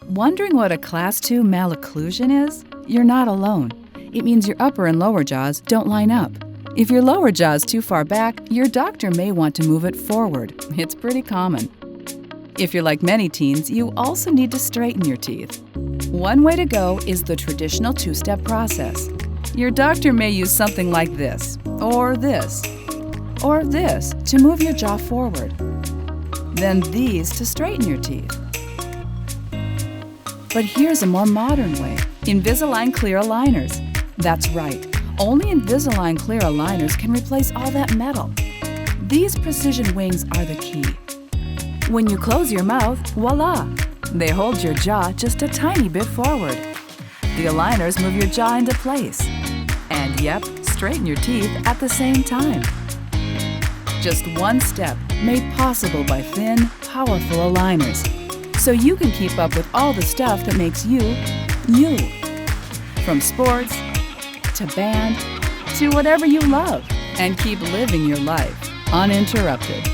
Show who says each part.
Speaker 1: Wondering what a Class 2 malocclusion is? You're not alone. It means your upper and lower jaws don't line up. If your lower jaw is too far back, your doctor may want to move it forward. It's pretty common. If you're like many teens, you also need to straighten your teeth. One way to go is the traditional two-step process. Your doctor may use something like this, or this to move your jaw forward. Then these to straighten your teeth. But here's a more modern way, Invisalign clear aligners. That's right, only Invisalign clear aligners can replace all that metal. These precision wings are the key. When you close your mouth, voila! They hold your jaw just a tiny bit forward. The aligners move your jaw into place. And yep, straighten your teeth at the same time. Just one step made possible by thin, powerful aligners. So you can keep up with all the stuff that makes you, you. From sports, to band, to whatever you love. And keep living your life uninterrupted.